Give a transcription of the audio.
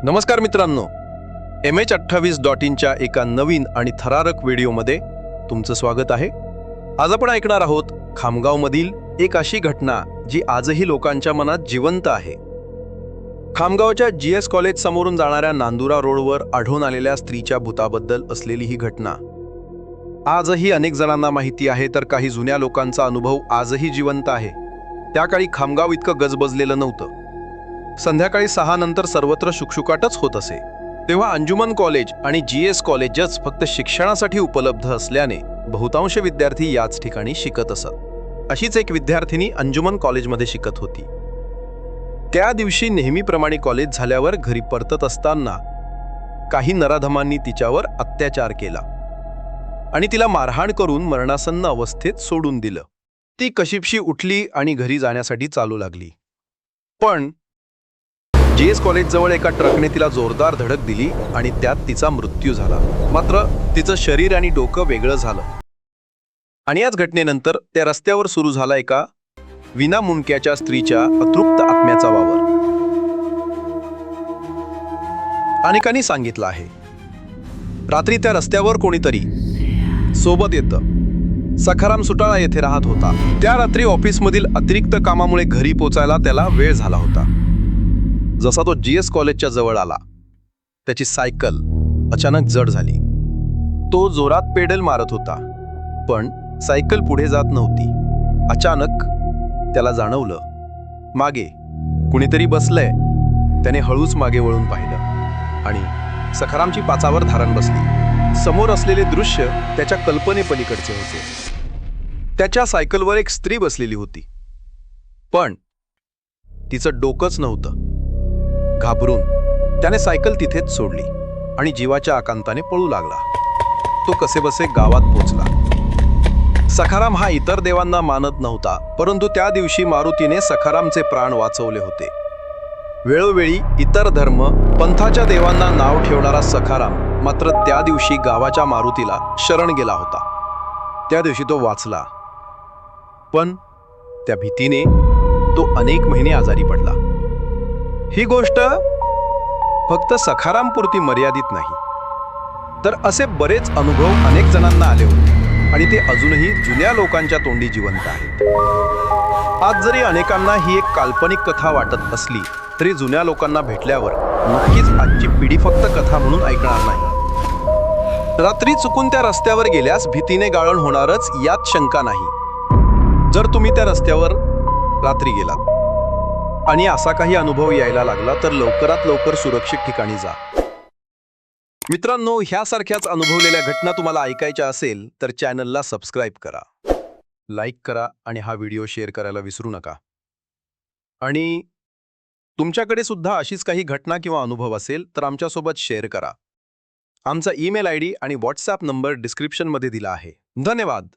नमस्कार मित्रांनो, MH28.in एका नवीन आणि थरारक व्हिडिओमध्ये तुमचं स्वागत आहे. आज आपण ऐकणार आहोत खामगावमधील एक अशी घटना जी आजही लोकांच्या मनात जिवंत आहे. खामगावच्या GS कॉलेज समोरून जाणाऱ्या नांदुरा रोडवर आढळून आलेल्या स्त्रीच्या भूताबद्दल असलेली ही घटना आजही अनेक जणांना माहिती आहे, तर काही जुन्या लोकांचा अनुभव आजही जिवंत आहे. त्या काळी खामगाव इतकं गजबजलेलं नव्हतं. संध्याकाळी 6 नंतर सर्वत्र शुकशुकाटच होत असे. तेव्हा अंजुमन कॉलेज आणि GS कॉलेजच फक्त शिक्षणासाठी उपलब्ध असल्याने बहुतांश विद्यार्थी याच ठिकाणी शिकत असत. अशीच एक विद्यार्थिनी अंजुमन कॉलेजमध्ये शिकत होती. त्या दिवशी नेहमीप्रमाणे कॉलेज झाल्यावर घरी परतत असताना काही नराधमांनी तिच्यावर अत्याचार केला आणि तिला मारहाण करून मरणासन्न अवस्थेत सोडून दिलं. ती कशीबशी उठली आणि घरी जाण्यासाठी चालू लागली. पण GS कॉलेजजवळ एका ट्रकने तिला जोरदार धडक दिली आणि त्यात तिचा मृत्यू झाला. मात्र तिचं शरीर आणि डोकं वेगळं झालं. आणि याच घटनेनंतर त्या रस्त्यावर सुरू झाला एका विनामुंडक्याच्या स्त्रीच्या अतृप्त आत्म्याचा वावर. अनेकांनी सांगितलं आहे, रात्री त्या रस्त्यावर कोणीतरी सोबत येतं. सखाराम सुटाळा येथे राहत होता. त्या रात्री ऑफिसमधील अतिरिक्त कामामुळे घरी पोचायला त्याला वेळ झाला होता. जसा तो GS कॉलेजच्या जवळ आला, त्याची सायकल अचानक जड झाली. तो जोरात पेडल मारत होता, पण सायकल पुढे जात नव्हती. अचानक त्याला जाणवलं, मागे कुणीतरी बसलंय. त्याने हळूच मागे वळून पाहिलं आणि सखारामची पाचावर धारण बसली. समोर असलेले दृश्य त्याच्या कल्पनेपलीकडचे होते. त्याच्या सायकलवर एक स्त्री बसलेली होती, पण तिचं डोकंच नव्हतं. घाबरून त्याने सायकल तिथेच सोडली आणि जीवाच्या आकांताने पळू लागला. तो कसेबसे गावात पोचला. सखाराम हा इतर देवांना मानत नव्हता, परंतु त्या दिवशी मारुतीने सखारामचे प्राण वाचवले होते. वेळोवेळी इतर धर्म पंथाच्या देवांना नाव ठेवणारा सखाराम मात्र त्या दिवशी गावाच्या मारुतीला शरण गेला होता. त्या दिवशी तो वाचला, पण त्या भीतीने तो अनेक महिने आजारी पडला. ही गोष्ट फक्त सखारामपुरती मर्यादित नाही, तर असे बरेच अनुभव अनेक जणांना आले होते आणि ते अजूनही जुन्या लोकांच्या तोंडी जिवंत आहेत. आज जरी अनेकांना ही एक काल्पनिक कथा वाटत असली, तरी जुन्या लोकांना भेटल्यावर नक्कीच आजची पिढी फक्त कथा म्हणून ऐकणार नाही. रात्री चुकून त्या रस्त्यावर गेल्यास भीतीने गाळण होणारच यात शंका नाही. जर तुम्ही त्या रस्त्यावर रात्री गेलात आणि असा काही अनुभव यायला लागला, तर लवकरात लवकर सुरक्षित ठिकाणी जा. मित्रांनो, ह्यासारख्याच अनुभवलेल्या घटना तुम्हाला ऐकायच्या असेल तर चॅनलला सबस्क्राईब करा, लाईक करा आणि हा व्हिडिओ शेअर करायला विसरू नका. आणि तुमच्याकडे सुद्धा अशीच काही घटना किंवा अनुभव असेल तर आमच्यासोबत शेअर करा. आमचा ईमेल ID आणि WhatsApp नंबर डिस्क्रिप्शनमध्ये दिला आहे. धन्यवाद.